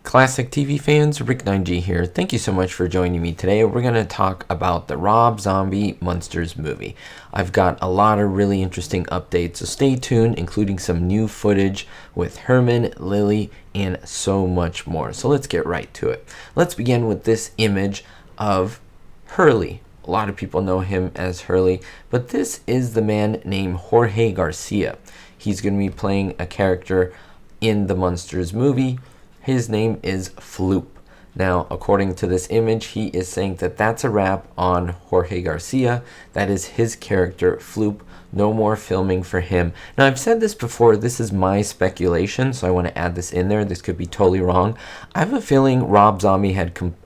Classic TV fans, Rick9G here. Thank you so much for joining me today. We're going to talk about the Rob Zombie Munsters movie. I've got a lot of really interesting updates, so stay tuned, including some new footage with Herman, Lily, and so much more. So let's get right to it. Let's begin with this image of Hurley. A lot of people know him as Hurley, but this is the man named Jorge Garcia. He's going to be playing a character in the Munsters movie. His name is Floop. Now, according to this image, he is saying that that's a wrap on Jorge Garcia. That is his character, Floop. No more filming for him. Now, I've said this before. This is my speculation, so I want to add this in there. This could be totally wrong. I have a feeling Rob Zombie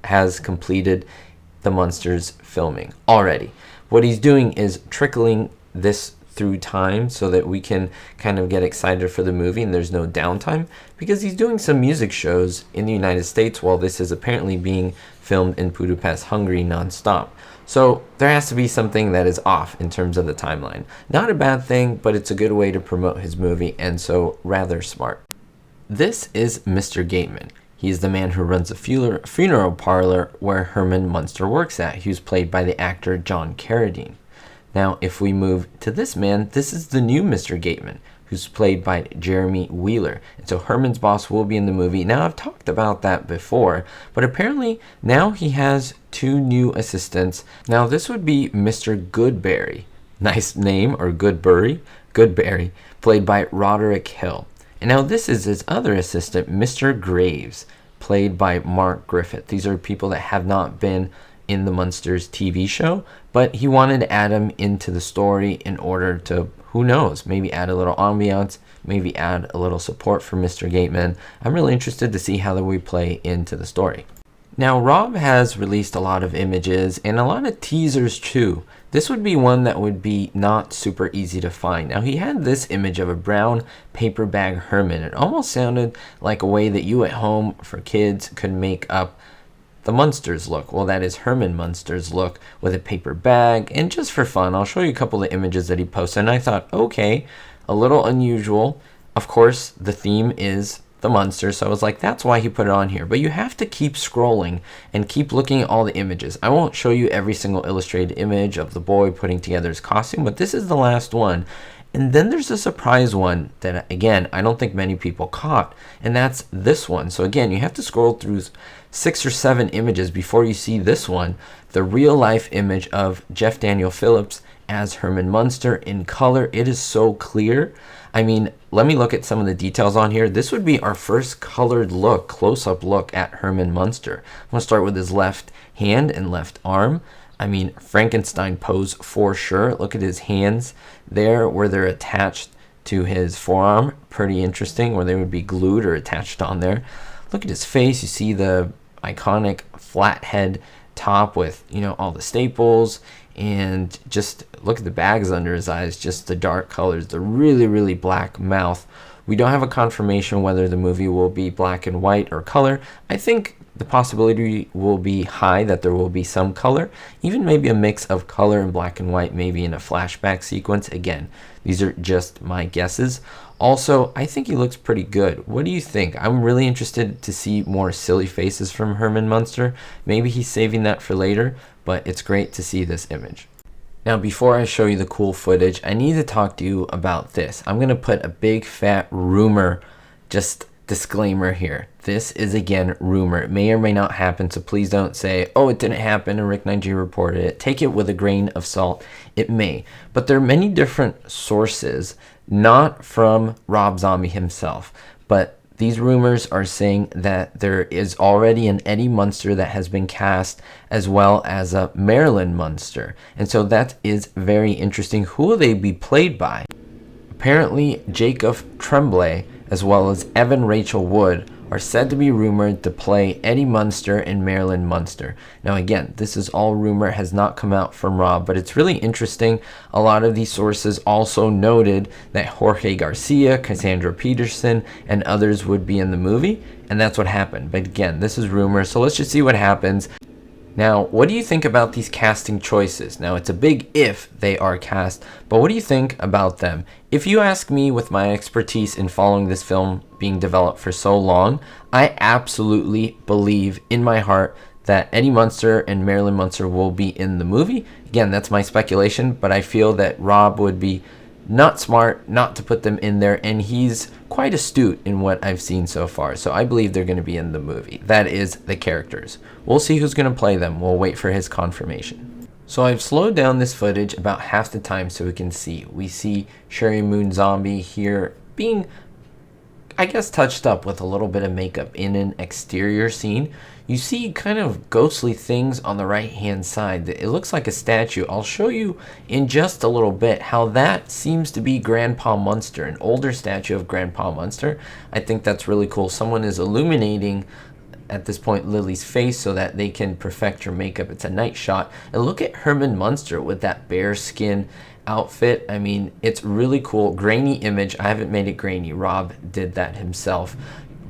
has completed the Munsters filming already. What he's doing is trickling this through time so that we can kind of get excited for the movie and there's no downtime, because he's doing some music shows in the United States while this is apparently being filmed in Budapest, Hungary nonstop. So there has to be something that is off in terms of the timeline. Not a bad thing, but it's a good way to promote his movie, and so rather smart. This is Mr. Gaiman. He's the man who runs a funeral parlor where Herman Munster works at. He was played by the actor John Carradine. Now, if we move to this man, this is the new Mr. Gaiman, who's played by Jeremy Wheeler. And so Herman's boss will be in the movie. Now, I've talked about that before, but apparently now he has two new assistants. Now, this would be Mr. Goodberry. Nice name, or Goodberry, played by Roderick Hill. And now this is his other assistant, Mr. Graves, played by Mark Griffith. These are people that have not been in the Munsters TV show, but he wanted to add them into the story in order to, who knows, maybe add a little ambiance, maybe add a little support for Mr. Gaiman. I'm really interested to see how they play into the story. Now, Rob has released a lot of images and a lot of teasers too. This would be one that would be not super easy to find. Now, he had this image of a brown paper bag Herman. It almost sounded like a way that you at home for kids could make up the Munsters look. Well, that is Herman Munster's look with a paper bag. And just for fun, I'll show you a couple of images that he posted. And I thought, okay, a little unusual. Of course, the theme is the Munsters, so I was like, that's why he put it on here. But you have to keep scrolling and keep looking at all the images. I won't show you every single illustrated image of the boy putting together his costume, but this is the last one. And then there's a surprise one that, again, I don't think many people caught, and that's this one. So again, you have to scroll through 6 or 7 images before you see this one, the real life image of Jeff Daniel Phillips as Herman Munster in color. It is so clear. I mean, let me look at some of the details on here. This would be our first colored look, close-up look at Herman Munster. I'm going to start with his left hand and left arm. I mean, Frankenstein pose for sure. Look at his hands there where they're attached to his forearm. Pretty interesting, where they would be glued or attached on there. Look at his face. You see the iconic flat head top with, all the staples. And just look at the bags under his eyes, just the dark colors, the really, really black mouth. We don't have a confirmation whether the movie will be black and white or color. I think the possibility will be high that there will be some color, even maybe a mix of color and black and white, maybe in a flashback sequence. Again, these are just my guesses. Also, I think he looks pretty good. What do you think? I'm really interested to see more silly faces from Herman Munster. Maybe he's saving that for later, but it's great to see this image. Now, before I show you the cool footage, I need to talk to you about this. I'm going to put a big fat rumor, just disclaimer here. This is, again, rumor. It may or may not happen, so please don't say, oh, it didn't happen and Rick9G reported it. Take it with a grain of salt. It may. But there are many different sources, not from Rob Zombie himself, but these rumors are saying that there is already an Eddie Munster that has been cast, as well as a Marilyn Munster. And so that is very interesting. Who will they be played by? Apparently, Jacob Tremblay, as well as Evan Rachel Wood, are said to be rumored to play Eddie Munster and Marilyn Munster. Now again, this is all rumor, has not come out from Rob, but it's really interesting. A lot of these sources also noted that Jorge Garcia, Cassandra Peterson, and others would be in the movie, and that's what happened. But again, this is rumor, so let's just see what happens. Now, what do you think about these casting choices? Now, it's a big if they are cast, but what do you think about them? If you ask me, with my expertise in following this film being developed for so long, I absolutely believe in my heart that Eddie Munster and Marilyn Munster will be in the movie. Again, that's my speculation, but I feel that Rob would be not smart not to put them in there, and he's quite astute in what I've seen so far. So I believe they're going to be in the movie. That is the characters. We'll see who's going to play them. We'll wait for his confirmation. So I've slowed down this footage about half the time so we can see. We see Sherry Moon Zombie here being, I guess, touched up with a little bit of makeup in an exterior scene. You see kind of ghostly things on the right hand side. It looks like a statue. I'll show you in just a little bit how that seems to be Grandpa Munster, an older statue of Grandpa Munster. I think that's really cool. Someone is illuminating at this point Lily's face so that they can perfect her makeup. It's a night shot. And look at Herman Munster with that bear skin outfit. I mean, it's really cool. Grainy image. I haven't made it grainy. Rob did that himself.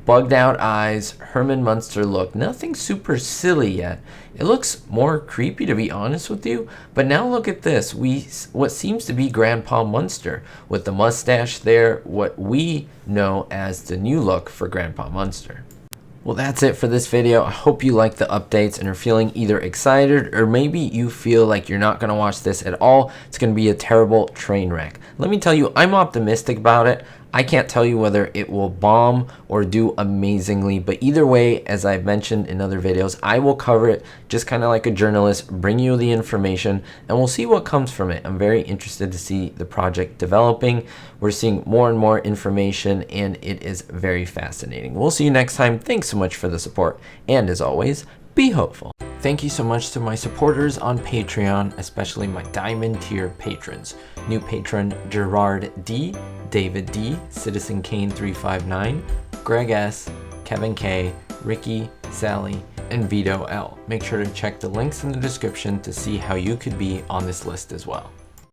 Bugged out eyes, Herman Munster look. Nothing super silly yet. It looks more creepy, to be honest with you. But now look at this. What seems to be Grandpa Munster with the mustache there. What we know as the new look for Grandpa Munster. Well, that's it for this video. I hope you like the updates and are feeling either excited or maybe you feel like you're not going to watch this at all. It's going to be a terrible train wreck. Let me tell you, I'm optimistic about it. I can't tell you whether it will bomb or do amazingly, but either way, as I've mentioned in other videos, I will cover it just kind of like a journalist, bring you the information, and we'll see what comes from it. I'm very interested to see the project developing. We're seeing more and more information, and it is very fascinating. We'll see you next time. Thanks so much for the support, and as always, be hopeful. Thank you so much to my supporters on Patreon, especially my Diamond tier patrons. New patron Gerard D, David D, Citizen Kane 359, Greg S, Kevin K, Ricky, Sally, and Vito L. Make sure to check the links in the description to see how you could be on this list as well.